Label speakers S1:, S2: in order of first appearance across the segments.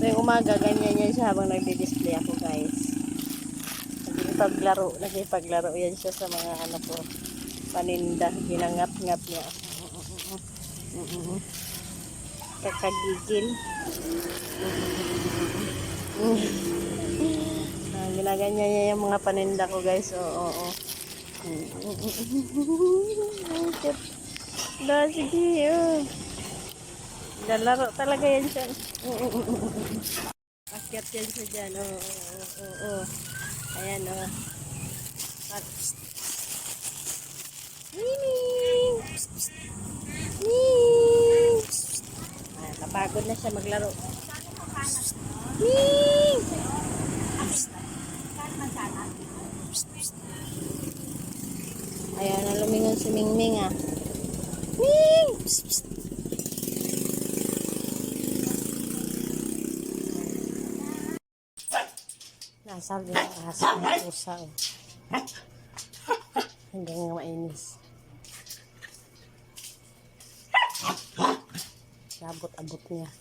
S1: Tuwing umaga, ganyan yan siya habang nagdi-display ako, guys. Nagipaglaro yan siya sa mga ano po, paninda. Ginangat-ngat niya. Kakagigil. Ginaganyan niya yung mga paninda ko, guys. Oo. Sige. Lalaro talaga yan siya. Akyat yan siya dyan. Oo. Ayan, Nining! Nining! Ayan, napagod na siya maglaro. Nining! Ayan, lumingon si Mingming, Ning! Nasabi na kahasa ng pusa, hanggang nga mainis. Abot-abot niya.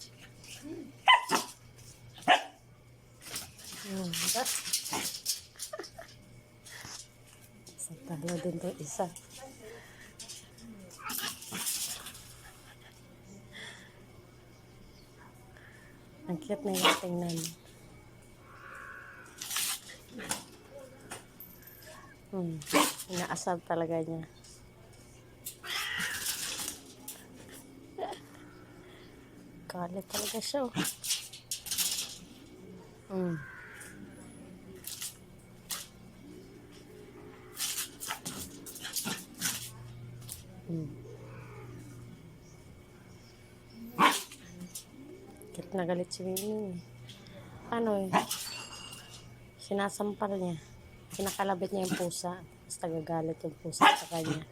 S1: Sa talo din to isa. Ang cute na yung tingnan. Inaasab talaga niya. Kalit talaga siya. Kit na galit si Mimi. Ano sinasampal niya. Kinakalabit niya yung pusa. Tapos tagagalit yung pusa sa kanya.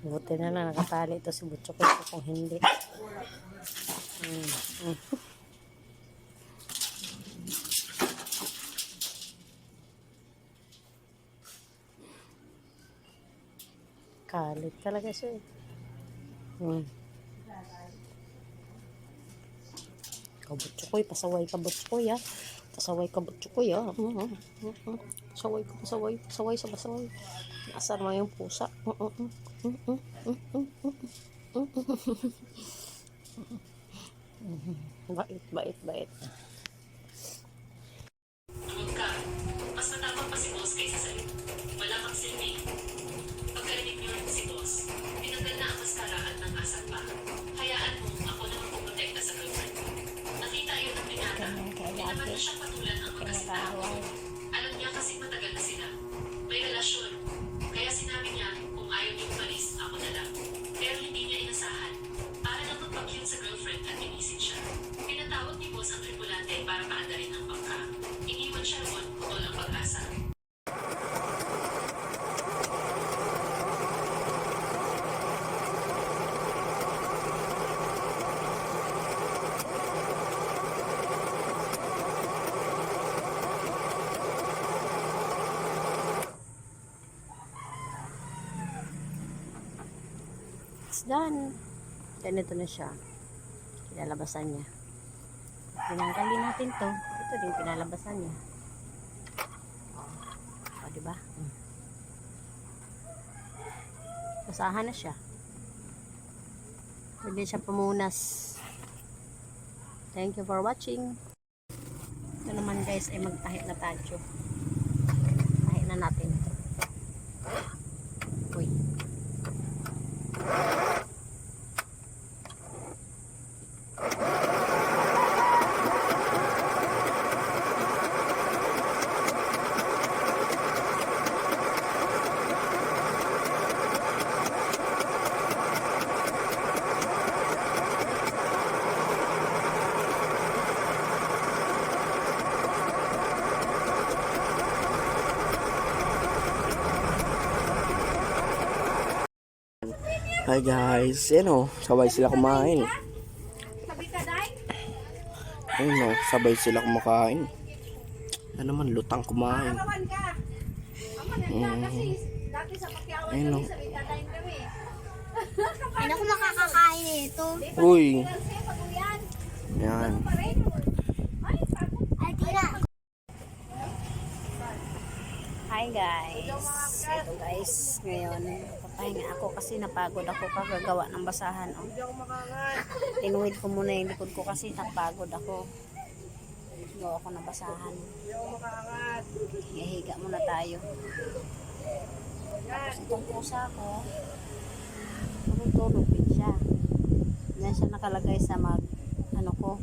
S1: Buti na lang nakatali ito si Butchok kung hindi. Kalit talaga siya. Kabutsukoy, pasaway ka butsukoy, pasaway ka butsukoy, pasaway sa pasaway. Asar mo yung pusa. Bait.
S2: Mas matapang pa si boss kaysa sa'yo. Wala kang silbi. Pagkarinig niyo si boss, pinanggal na ang maskaraan ng asat pa. Hayaan mo, ako na magpuprotekta sa girlfriend ko. Nakita yun ng binata. Pinaman na siyang patulan ang magkasitaw. Alam niya kasi matagal na sila. May relasyon. Kaya sinabi niya, kung ayaw niyo umalis, ako na lang. Pero hindi niya inasahan. Para lang magpag-cute sa girlfriend at inisip siya. Pinatawag ni boss ang tripulante para paandarin ang bangka. Iniwan siya roon, putol ang pag-asa.
S1: It's done. Ganito na siya. Pinalabasan niya. Tinanggal din natin to. Ito din pinalabasan niya. O, diba? Basahan na siya. Pwede siya pamunas. Thank you for watching. Ito naman guys ay magtahi na tayo. Tahi na natin. Uy.
S3: Hi guys, sabay sila kumain. Sabay sila kumakain. Ano naman, lutang kumain.
S4: Ano ko makakakain ito.
S3: Uy. Yan.
S4: Ay, di na.
S1: Hi guys. Ito guys, ngayon papahinga ako kasi napagod ako kagagawa ng basahan. Oh. Tinuwid ko muna yung likod ko kasi napagod ako. Gawa ako ng basahan. Hihiga muna tayo. Tapos itong pusa ko, tulog din siya. Yan siya nakalagay sa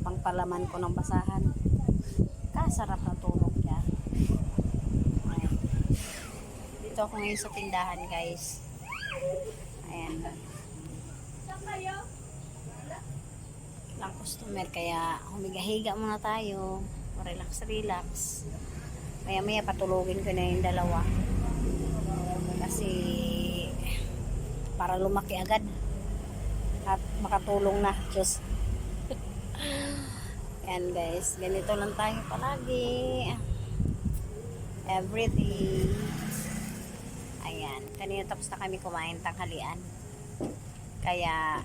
S1: pangpalaman ko ng basahan. Kasarap na tulog niya. Ayan. Dito ako ngayon sa tindahan guys. Ayan. Lang customer kaya humiga-higa muna tayo. Relax. Maya patulogin ko na yung dalawa. Kasi para lumaki agad at makatulong na. Diyos. Yan guys, ganito lang tayo palagi. Everything. Ayan, kanina tapos na kami kumain tanghalian. Kaya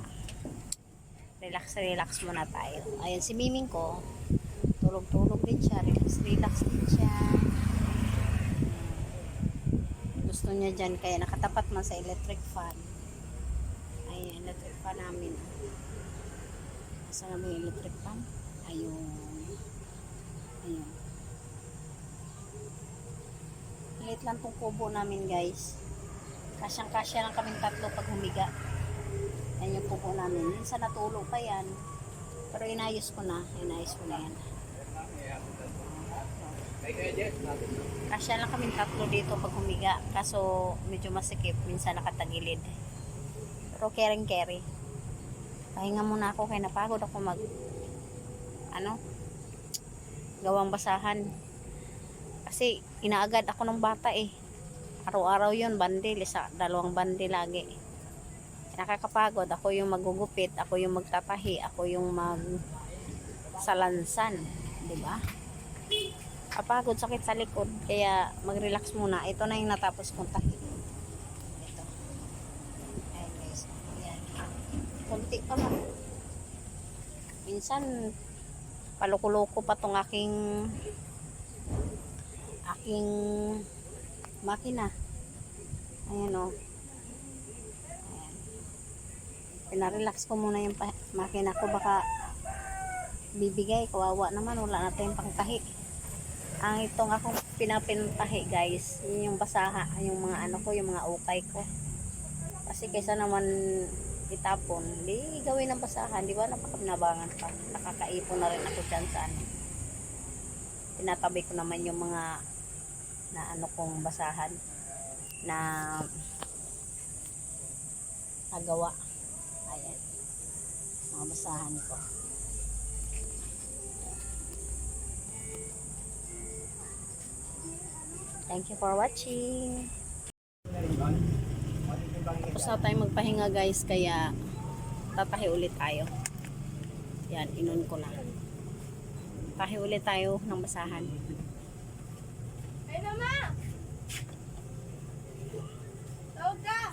S1: relax muna tayo. Ayan si Miming ko. Tulog din siya. Relax din siya. Gusto niya dyan. Kaya nakatapat man sa electric fan. Ayan, electric fan namin. Asa na ba yung electric fan? Ayun. Liit lang tong kubo namin guys. Kasyang-kasya lang kaming tatlo pag humiga. Yan yung kubo namin. Minsan natulog pa yan. Pero inayos ko na yan. Kasya lang kaming tatlo dito pag humiga. Kaso medyo masikip. Minsan nakatagilid. Pero caring. Pahinga muna ako kaya napagod ako gawang basahan. Kasi inaagad ako ng bata eh. Araw-araw yun, bandil. 2 bandil lagi. Nakakapagod. Ako yung magugupit. Ako yung magtatahi. Ako yung magsalansan. Diba? Kapagod, sakit sa likod. Kaya mag-relax muna. Ito na yung natapos kong tahi. Ito. Ayan guys. Ayan. Kunti pa lang. Minsan paluko-loko pa tong aking makina. Ayan o. Ayan. Pinarelax ko muna yung makina ko. Baka bibigay. Kawawa naman. Wala na tayong pangtahi. Ang itong akong pinapintahi guys. Yun yung basaha. Yung mga yung mga ukay ko. Kasi kaysa naman itapon, di gawin ng basahan, di ba? Napakabinabangan pa. Nakakaipon na rin ako dyan sa tinatabi ko naman yung mga kong basahan na nagawa. Ayan. Mga basahan ko. Thank you for watching. Tapos na tayo magpahinga guys, kaya tatahi ulit tayo. Yan, inon ko na. Tahi ulit tayo ng basahan.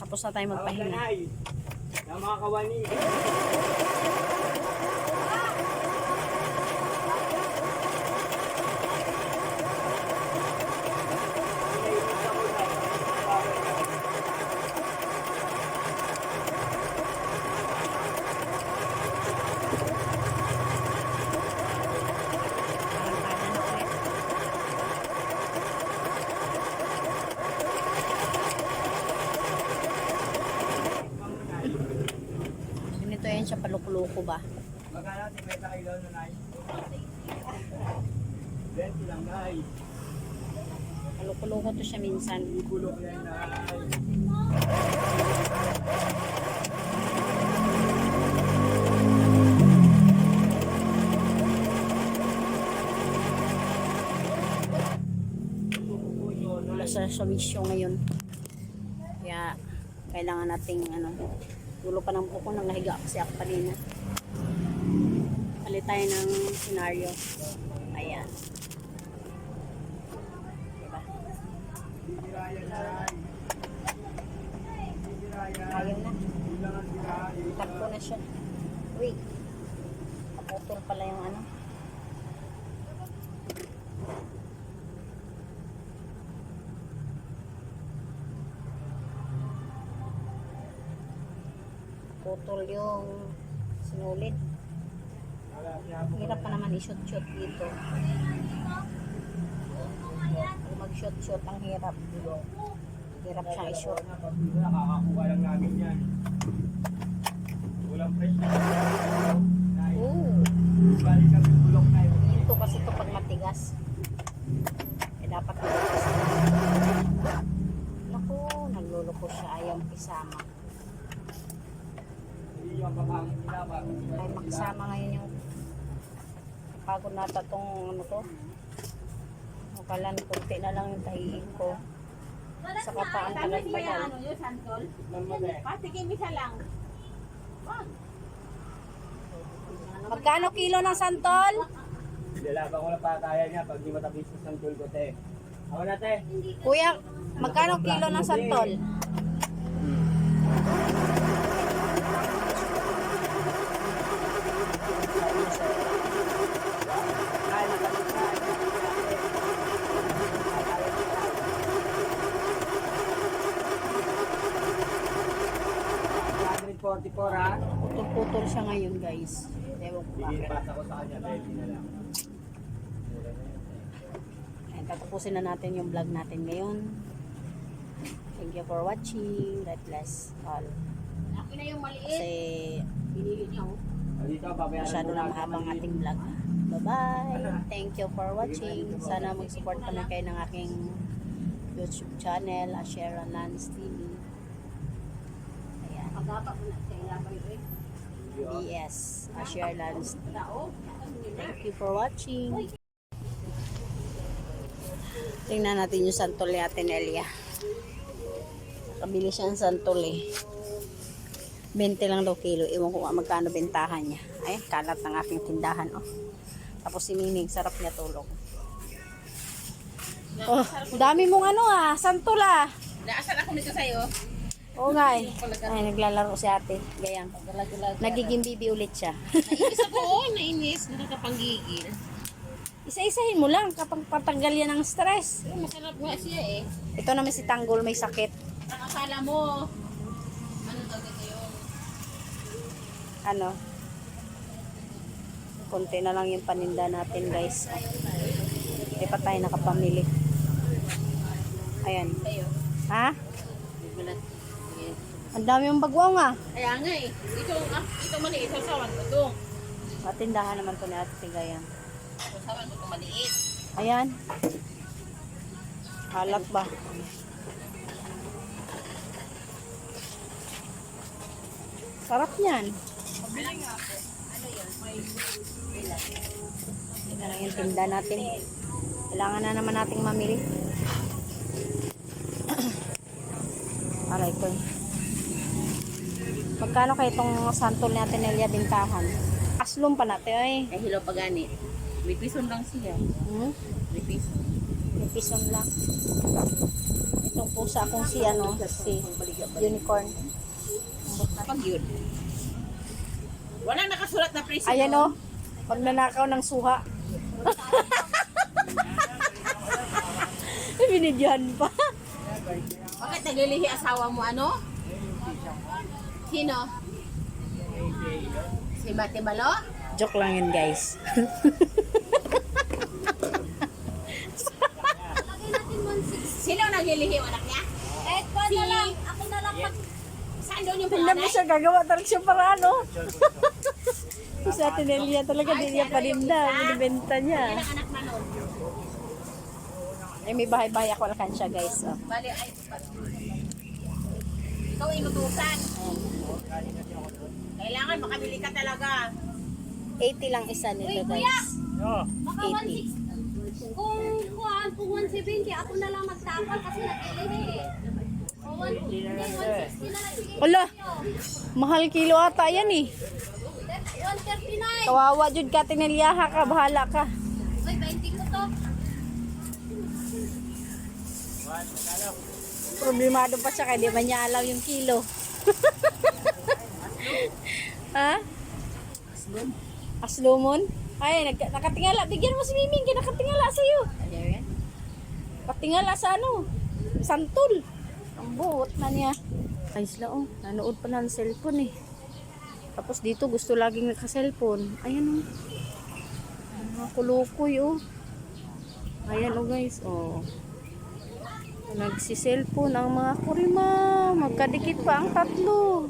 S1: Tapos na tayo magpahinga.
S5: Mga kawani.
S1: Ganito yan siya, paluko-luko ba?
S5: Magkano 50 kilo na nai? 20 lang nai.
S1: Paluko-luko to siya minsan.
S5: Ibulok yan nai.
S1: Wala sa misyon ngayon. Kaya kailangan nating dulo pa ng buko nang nahiga kasi ako kanina. Palit tayo ng senaryo. Ayan. Diba? Ayaw na. Takbo na siya. Uy, kaputol pala yung ano. Putol yung sinulid. Hirap pa naman i-shoot-shoot dito. Pag mag-shoot-shoot ang hirap. Hirap siyang i-shoot.
S5: Nakakakuha lang namin yan. Walang fresh na.
S1: Oo.
S5: Balik kami bulok na yun.
S1: Ito kasi ito pag matigas. Eh dapat matigas. Naku, nagluloko siya. Ayaw pisama.
S5: Hindi yung papangit nila.
S1: Ay makisama ngayon yung pagod nata tong ano to. Makalan, kunti na lang yung tahiin ko. Sa kataan tagal-tagal.
S4: Yung santol?
S5: Tikman mo na eh.
S4: Tigim isa lang.
S1: Magkano kilo ng santol?
S5: Lalaban ko na pataya niya pag di matabis ng tool ko, te. Ako na, te.
S1: Kuya, magkano kilo ng santol?
S5: Ay, matabis na. 144 ha.
S1: Putol-putol siya ngayon guys. Ewan ko bakit.
S5: Bibigyan ko sa kanya, ready na lang.
S1: Ayan, tatapusin na natin yung vlog natin ngayon. Thank you for watching. God bless all.
S4: Akin na yung maliit.
S1: Kasi
S4: Pinili niya oh.
S5: Dito, babayaran
S1: masyado
S5: mo
S1: na
S5: natin
S1: mahabang
S5: maliit.
S1: ating vlog. Bye-bye. Thank you for watching. Sana mag-support pa na kayo ng aking YouTube channel, Ashera Lance TV. Ayan.
S4: Pagdapat ko na sa ilabay eh.
S1: BS, Ashera Lance TV.
S4: Tao.
S1: Thank you for watching. Tingnan natin yung santol ni Ate Nelia. Nakabili siya ng santol eh. 20 lang daw kilo. Iwan ko nga magkano bentahan niya. Ayan, kalat ng aking tindahan. Oh. Tapos si Nining, sarap niya tulog. Oh, dami mong ano ah, santol ah.
S4: Naasan ako nito sa'yo?
S1: Oo nga eh. Ay, naglalaro si ate. Gayang. Nagiging bibi ulit siya.
S4: Nainis ako. Nainis. Nakakapanggigil.
S1: Isa-isahin mo lang kapag patanggal yan ng stress.
S4: Masarap nga siya eh.
S1: Ito naman si Tanggol may sakit.
S4: Ang akala mo, ano daw dito yun?
S1: Ano? Konti na lang yung paninda natin guys. Hindi pa tayo nakapamili. Ayan.
S4: Sa'yo.
S1: Ha?
S4: Gulat. Sige.
S1: Ang dami yung bagwang ah.
S4: Kaya nga eh. Ito maliit. Sasawan ko ito.
S1: Matindahan naman to ni Ate Tigayang.
S4: Sasawan ko ito maliit.
S1: Ayan. Halat ba? Sarap yan. Ito na lang yung tinda natin. Kailangan na naman nating mamili. Aray ko. Magkano kayo itong santol natin Nelia bintahan? Aslong pa natin ay.
S4: Eh, hilaw pa gani. May pison lang siya.
S1: Hmm?
S4: May pison.
S1: May pison lang. Itong pusa kong si ano, si unicorn.
S4: Pag yun. Wala nakasulat na prison.
S1: Ayan o, pag nanakaw ng suha. Binidyohan pa.
S4: Bakit naglilihi asawa mo ano? Sino? Si Mati Balo?
S1: Joke lang yun guys.
S4: Sino naglilihi anak niya?
S1: Eh,
S4: Si...
S1: na lang. Ako na lang mag...
S4: Saan doon yung
S1: Hindi mo
S4: panganay?
S1: siya gagawa talaga siya para ano. Sa Tinelia talaga, di niya paninda. Binibenta niya.
S4: Yan ang anak na nun.
S1: Eh, may bahay-bahay ako alkansya guys. Oh.
S4: Bali ay... Ikaw inutusan. Kailangan makabili ka talaga.
S1: 80 lang isa nito guys.
S6: Baka
S1: 80.
S6: 160. Kung 170, ako na lang magtapal kasi nag-ilih eh. O 160 na lang sige.
S1: Wala, mahal kilo ata yan eh.
S6: 139.
S1: Kawawa jud ka Tinelyaha ka, bahala ka.
S6: Uy, 20 ko to.
S1: Problemado pa siya kaya di ba niya alam yung kilo. Ha? Aslomon? Ay, nakatingala. Bigyan mo si Miming, nakatingala sa'yo. Patingala sa ano? Santol. Ang buot na niya. Ay sila oh, nanood pa ng cellphone eh. Tapos dito gusto laging naka-cellphone. Ayan oh. Mga kulukoy oh. Ayan oh guys oh. Nagsi-cellphone ang mga kurima. Magkadikit pa ang tatlo.